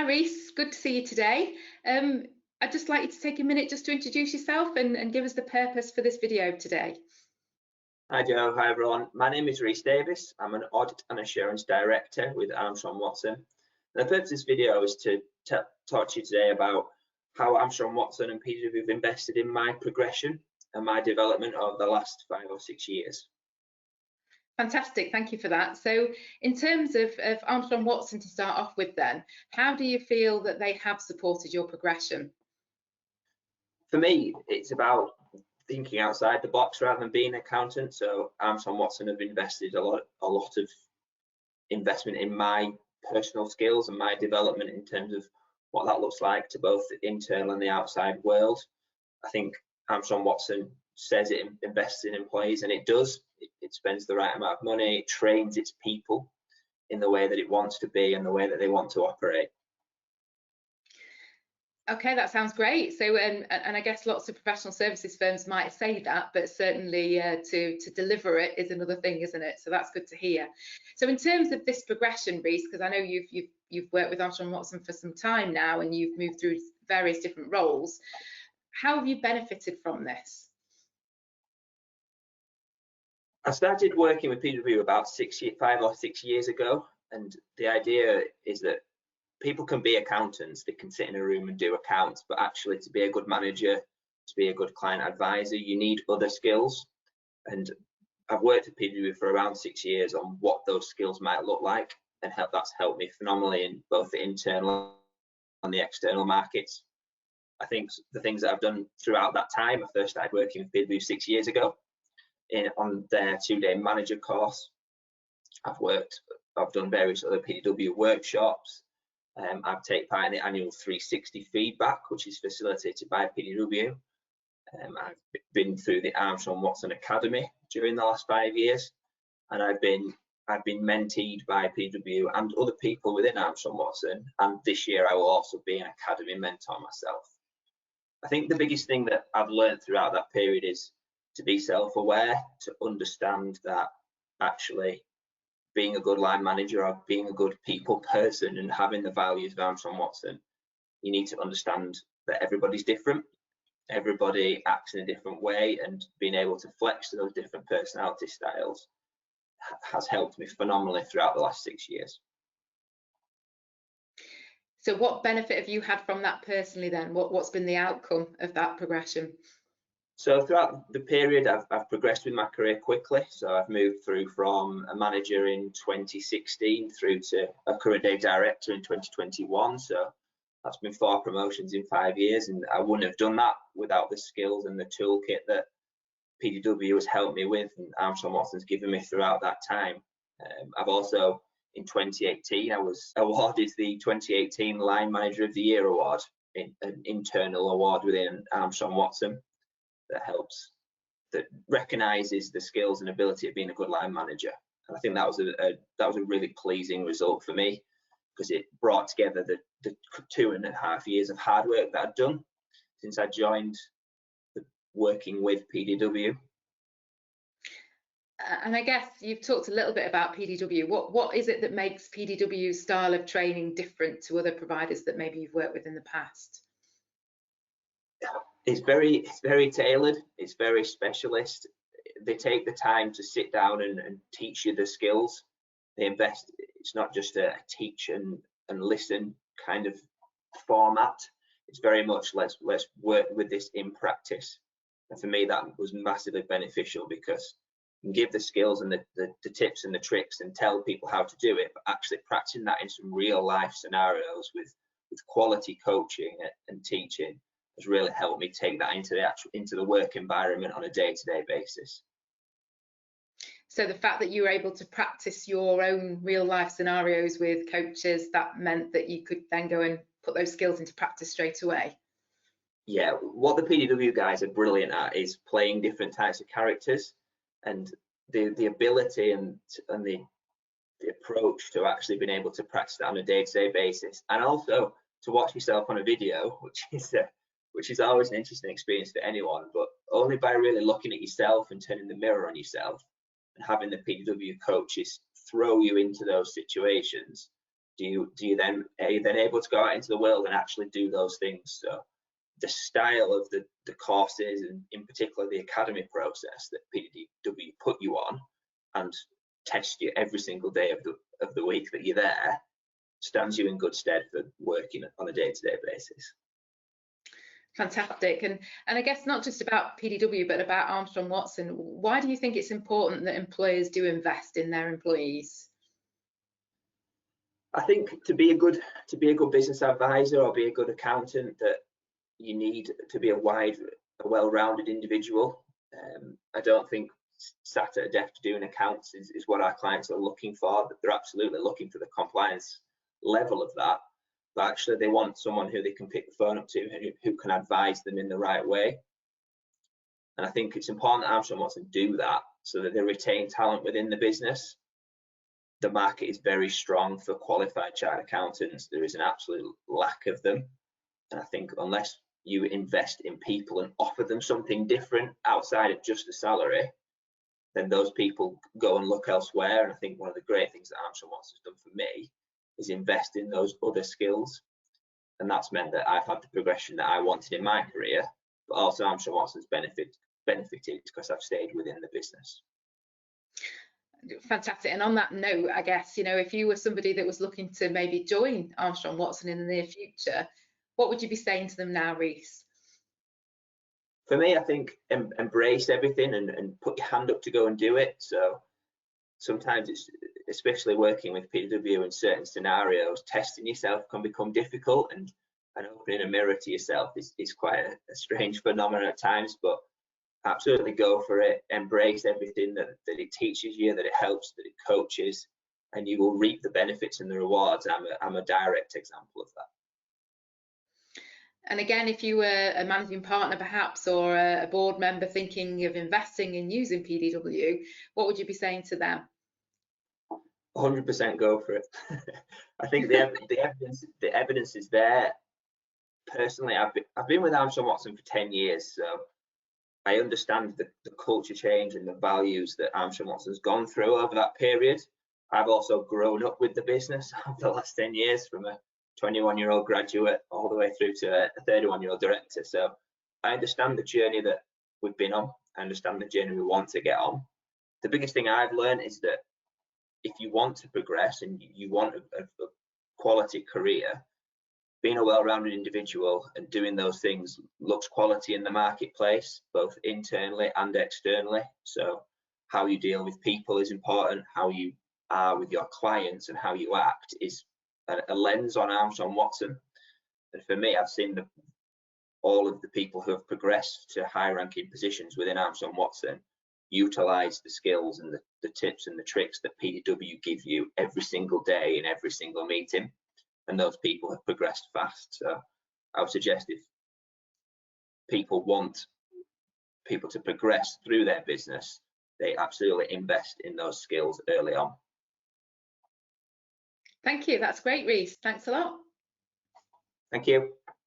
Rhys, good to see you today. I'd just like you to take a minute just to introduce yourself and give us the purpose for this video today. Hi Joe, hi everyone. My name is Rhys Davis. I'm an Audit and Assurance Director with Armstrong Watson. And the purpose of this video is to talk to you today about how Armstrong Watson and PDW have invested in my progression and my development over the last 5 or 6 years. Fantastic, thank you for that. So in terms of Armstrong Watson to start off with then, how do you feel that they have supported your progression? For me, it's about thinking outside the box rather than being an accountant. So Armstrong Watson have invested a lot of investment in my personal skills and my development in terms of what that looks like to both the internal and the outside world. I think Armstrong Watson says it invests in employees, and it does. It spends the right amount of money, it trains its people in the way that it wants to be and the way that they want to operate. Okay, that sounds great. So, and I guess lots of professional services firms might say that, but certainly to deliver it is another thing, isn't it? So that's good to hear. So, in terms of this progression, Rhys, because I know you've worked with Armstrong Watson for some time now, and you've moved through various different roles. How have you benefited from this? I started working with PDW about 5 or 6 years ago, and the idea is that people can be accountants, they can sit in a room and do accounts, but actually to be a good manager, to be a good client advisor, you need other skills. And I've worked at PDW for around 6 years on what those skills might look like, and that's helped me phenomenally in both the internal and the external markets. I think the things that I've done throughout that time, I first started working with PDW 6 years ago on their 2-day manager course. I've done various other PDW workshops. I've taken part in the annual 360 feedback, which is facilitated by PDW. I've been through the Armstrong Watson Academy during the last 5 years, and I've been mentored by PDW and other people within Armstrong Watson. And this year I will also be an academy mentor myself. I think the biggest thing that I've learned throughout that period is to be self-aware, to understand that actually being a good line manager or being a good people person and having the values of Armstrong Watson, you need to understand that everybody's different. Everybody acts in a different way, and being able to flex to those different personality styles has helped me phenomenally throughout the last 6 years. So what benefit have you had from that personally then? What's been the outcome of that progression? So throughout the period, I've progressed with my career quickly. So I've moved through from a manager in 2016 through to a current day director in 2021. So that's been 4 promotions in 5 years, and I wouldn't have done that without the skills and the toolkit that PDW has helped me with, and Armstrong Watson's given me throughout that time. I've also, in 2018, I was awarded the 2018 Line Manager of the Year award, an internal award within Armstrong Watson that recognises the skills and ability of being a good line manager. And I think that was a really pleasing result for me, because it brought together the 2.5 years of hard work that I'd done since I joined working with PDW. And I guess you've talked a little bit about PDW. What is it that makes PDW's style of training different to other providers that maybe you've worked with in the past? It's very tailored, it's very specialist. They take the time to sit down and teach you the skills. They invest, it's not just a teach and listen kind of format. It's very much let's work with this in practice. And for me, that was massively beneficial, because you can give the skills and the tips and the tricks and tell people how to do it, but actually practicing that in some real life scenarios with quality coaching and teaching has really helped me take that into the work environment on a day-to-day basis. So the fact that you were able to practice your own real life scenarios with coaches, that meant that you could then go and put those skills into practice straight away. Yeah, what the PDW guys are brilliant at is playing different types of characters, and the ability and the approach to actually being able to practice that on a day-to-day basis, and also to watch yourself on a video, which is always an interesting experience for anyone, but only by really looking at yourself and turning the mirror on yourself and having the PDW coaches throw you into those situations are you then able to go out into the world and actually do those things? So the style of the courses, and in particular the academy process that PDW put you on and test you every single day of the week that you're there, stands you in good stead for working on a day-to-day basis. Fantastic. And I guess not just about PDW, but about Armstrong Watson, why do you think it's important that employers do invest in their employees? I think to be a good business advisor or be a good accountant, that you need to be a well-rounded individual. I don't think sat at a desk doing accounts is what our clients are looking for. They're absolutely looking for the compliance level of that, but actually they want someone who they can pick the phone up to, who can advise them in the right way. And I think it's important that Armstrong Watson do that so that they retain talent within the business. The market is very strong for qualified chartered accountants. There is an absolute lack of them. And I think unless you invest in people and offer them something different outside of just the salary, then those people go and look elsewhere. And I think one of the great things that Armstrong Watson has done for me is invest in those other skills. And that's meant that I've had the progression that I wanted in my career, but also Armstrong Watson's benefited because I've stayed within the business. Fantastic. And on that note, I guess, if you were somebody that was looking to maybe join Armstrong Watson in the near future, what would you be saying to them now, Rhys? For me, I think embrace everything and put your hand up to go and do it. So sometimes it's, especially working with PDW in certain scenarios, testing yourself can become difficult, and opening a mirror to yourself is quite a strange phenomenon at times, but absolutely go for it. Embrace everything that it teaches you, that it helps, that it coaches, and you will reap the benefits and the rewards. I'm a direct example of that. And again, if you were a managing partner perhaps, or a board member thinking of investing in using PDW, what would you be saying to them? 100% go for it. I think the evidence is there. Personally, I've been with Armstrong Watson for 10 years, so I understand the culture change and the values that Armstrong Watson's gone through over that period. I've also grown up with the business over the last 10 years, from a 21-year-old graduate all the way through to a 31-year-old director. So I understand the journey that we've been on. I understand the journey we want to get on. The biggest thing I've learned is that if you want to progress and you want a quality career, being a well-rounded individual and doing those things looks quality in the marketplace, both internally and externally. So how you deal with people is important. How you are with your clients and how you act is a lens on Armstrong Watson. And for me, I've seen all of the people who have progressed to high-ranking positions within Armstrong Watson utilize the skills and the tips and the tricks that PDW give you every single day in every single meeting. And those people have progressed fast. So I would suggest, if people want people to progress through their business, they absolutely invest in those skills early on. Thank you. That's great, Rhys. Thanks a lot. Thank you.